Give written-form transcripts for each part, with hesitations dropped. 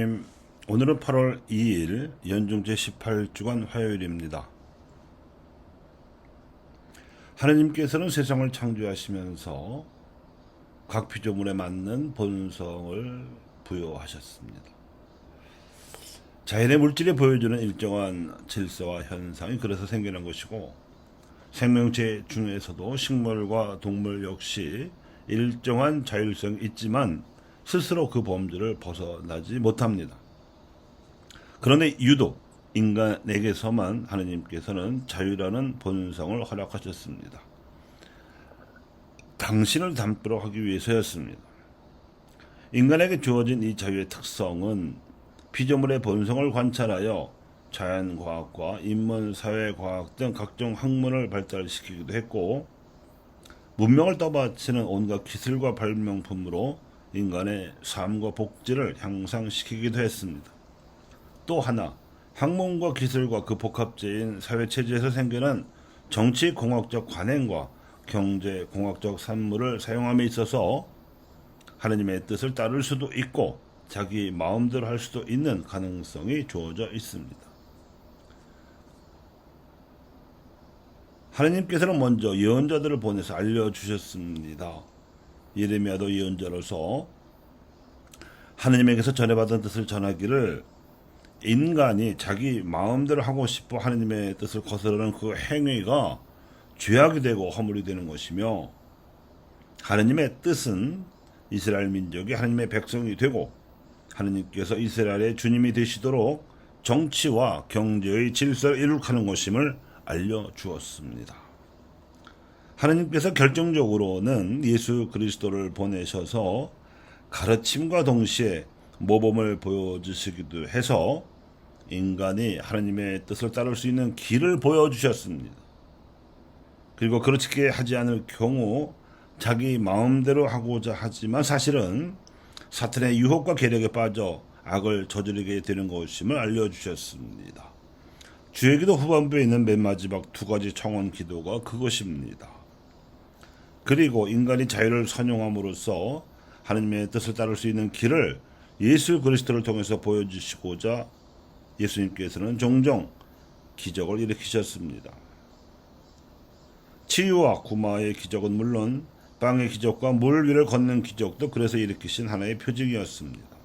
하나님, 오늘은 8월 2일 연중 제18주간 화요일입니다. 하나님께서는 세상을 창조하시면서 각 피조물에 맞는 본성을 부여하셨습니다. 자연의 물질이 보여주는 일정한 질서와 현상이 그래서 생겨난 것이고, 생명체 중에서도 식물과 동물 역시 일정한 자율성이 있지만 스스로 그 범주를 벗어나지 못합니다. 그런데 유독 인간에게서만 하느님께서는 자유라는 본성을 허락하셨습니다. 당신을 닮도록 하기 위해서였습니다. 인간에게 주어진 이 자유의 특성은 피조물의 본성을 관찰하여 자연과학과 인문사회과학 등 각종 학문을 발달시키기도 했고, 문명을 떠받치는 온갖 기술과 발명품으로 인간의 삶과 복지를 향상시키기도 했습니다. 또 하나, 학문과 기술과 그 복합체인 사회체제에서 생기는 정치공학적 관행과 경제공학적 산물을 사용함에 있어서 하느님의 뜻을 따를 수도 있고 자기 마음대로 할 수도 있는 가능성이 주어져 있습니다. 하느님께서는 먼저 예언자들을 보내서 알려주셨습니다. 예레미야도 예언자로서 하느님에게서 전해받은 뜻을 전하기를, 인간이 자기 마음대로 하고 싶어 하느님의 뜻을 거스르는 그 행위가 죄악이 되고 허물이 되는 것이며, 하느님의 뜻은 이스라엘 민족이 하느님의 백성이 되고 하느님께서 이스라엘의 주님이 되시도록 정치와 경제의 질서를 이룩하는 것임을 알려주었습니다. 하느님께서 결정적으로는 예수 그리스도를 보내셔서 가르침과 동시에 모범을 보여주시기도 해서 인간이 하느님의 뜻을 따를 수 있는 길을 보여주셨습니다. 그리고 그렇게 하지 않을 경우 자기 마음대로 하고자 하지만 사실은 사탄의 유혹과 계략에 빠져 악을 저지르게 되는 것임을 알려주셨습니다. 주의 기도 후반부에 있는 맨 마지막 두 가지 청원 기도가 그것입니다. 그리고 인간이 자유를 선용함으로써 하느님의 뜻을 따를 수 있는 길을 예수 그리스도를 통해서 보여주시고자 예수님께서는 종종 기적을 일으키셨습니다. 치유와 구마의 기적은 물론 빵의 기적과 물 위를 걷는 기적도 그래서 일으키신 하나의 표징이었습니다.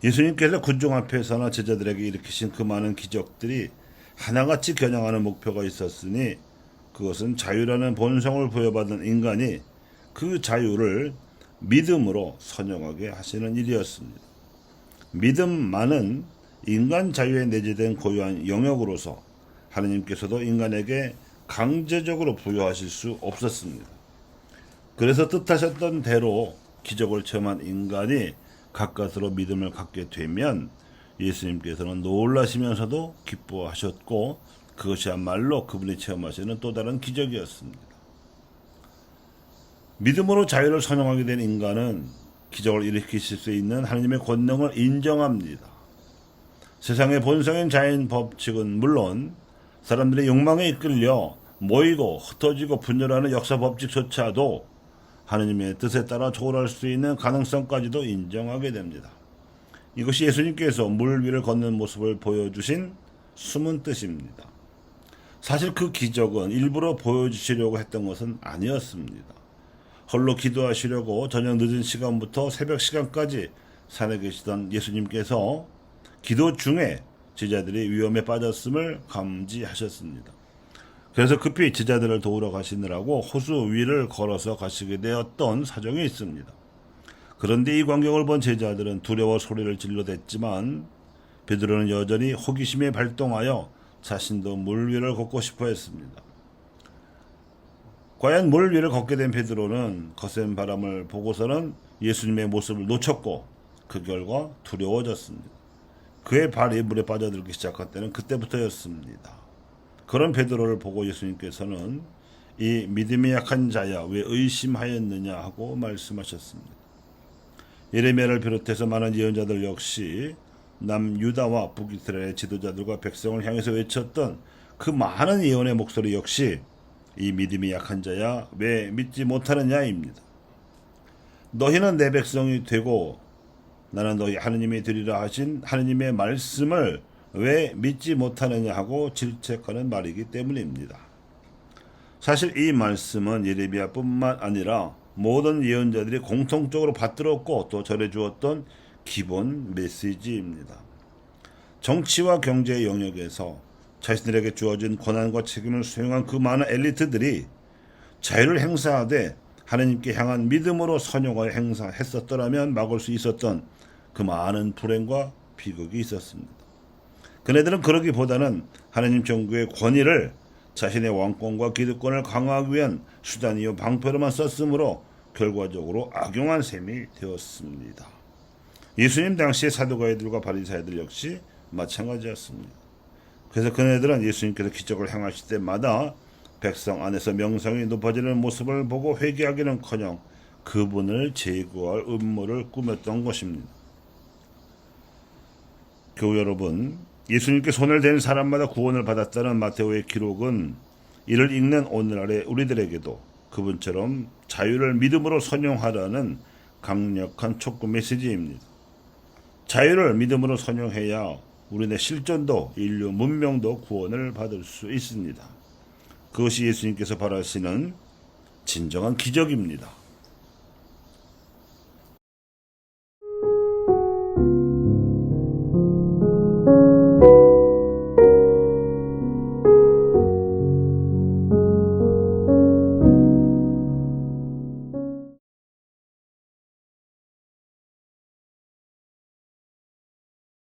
예수님께서 군중 앞에서나 제자들에게 일으키신 그 많은 기적들이 하나같이 겨냥하는 목표가 있었으니, 그것은 자유라는 본성을 부여받은 인간이 그 자유를 믿음으로 선용하게 하시는 일이었습니다. 믿음만은 인간 자유에 내재된 고유한 영역으로서 하느님께서도 인간에게 강제적으로 부여하실 수 없었습니다. 그래서 뜻하셨던 대로 기적을 체험한 인간이 가까스로 믿음을 갖게 되면 예수님께서는 놀라시면서도 기뻐하셨고, 그것이야말로 그분이 체험하시는 또 다른 기적이었습니다. 믿음으로 자유를 선용하게 된 인간은 기적을 일으키실 수 있는 하나님의 권능을 인정합니다. 세상의 본성인 자연 법칙은 물론 사람들의 욕망에 이끌려 모이고 흩어지고 분열하는 역사 법칙조차도 하느님의 뜻에 따라 초월할 수 있는 가능성까지도 인정하게 됩니다. 이것이 예수님께서 물 위를 걷는 모습을 보여주신 숨은 뜻입니다. 사실 그 기적은 일부러 보여주시려고 했던 것은 아니었습니다. 홀로 기도하시려고 저녁 늦은 시간부터 새벽 시간까지 산에 계시던 예수님께서 기도 중에 제자들이 위험에 빠졌음을 감지하셨습니다. 그래서 급히 제자들을 도우러 가시느라고 호수 위를 걸어서 가시게 되었던 사정이 있습니다. 그런데 이 광경을 본 제자들은 두려워 소리를 질러댔지만 베드로는 여전히 호기심에 발동하여 자신도 물 위를 걷고 싶어 했습니다. 과연 물 위를 걷게 된 베드로는 거센 바람을 보고서는 예수님의 모습을 놓쳤고 그 결과 두려워졌습니다. 그의 발이 물에 빠져들기 시작할 때는 그때부터였습니다. 그런 베드로를 보고 예수님께서는 이 믿음이 약한 자야 왜 의심하였느냐 하고 말씀하셨습니다. 예레미야를 비롯해서 많은 예언자들 역시 남유다와 북이스라엘의 지도자들과 백성을 향해서 외쳤던 그 많은 예언의 목소리 역시 이 믿음이 약한 자야 왜 믿지 못하느냐입니다. 너희는 내 백성이 되고 나는 너희 하느님이 되리라 하신 하느님의 말씀을 왜 믿지 못하느냐 하고 질책하는 말이기 때문입니다. 사실 이 말씀은 예레미야뿐만 아니라 모든 예언자들이 공통적으로 받들었고 또 전해주었던 기본 메시지입니다. 정치와 경제 영역에서 자신들에게 주어진 권한과 책임을 수행한 그 많은 엘리트들이 자유를 행사하되 하느님께 향한 믿음으로 선용하여 행사했었더라면 막을 수 있었던 그 많은 불행과 비극이 있었습니다. 그네들은 그러기보다는 하느님 정부의 권위를 자신의 왕권과 기득권을 강화하기 위한 수단이요 방패로만 썼으므로 결과적으로 악용한 셈이 되었습니다. 예수님 당시의 사두가이들과 바리사이들 역시 마찬가지였습니다. 그래서 그네들은 예수님께서 기적을 행하실 때마다 백성 안에서 명성이 높아지는 모습을 보고 회개하기는커녕 그분을 제거할 음모를 꾸몄던 것입니다. 교우 여러분, 예수님께 손을 댄 사람마다 구원을 받았다는 마테오의 기록은 이를 읽는 오늘날의 우리들에게도 그분처럼 자유를 믿음으로 선용하라는 강력한 촉구 메시지입니다. 자유를 믿음으로 선용해야 우리네 실존도 인류 문명도 구원을 받을 수 있습니다. 그것이 예수님께서 바라시는 진정한 기적입니다.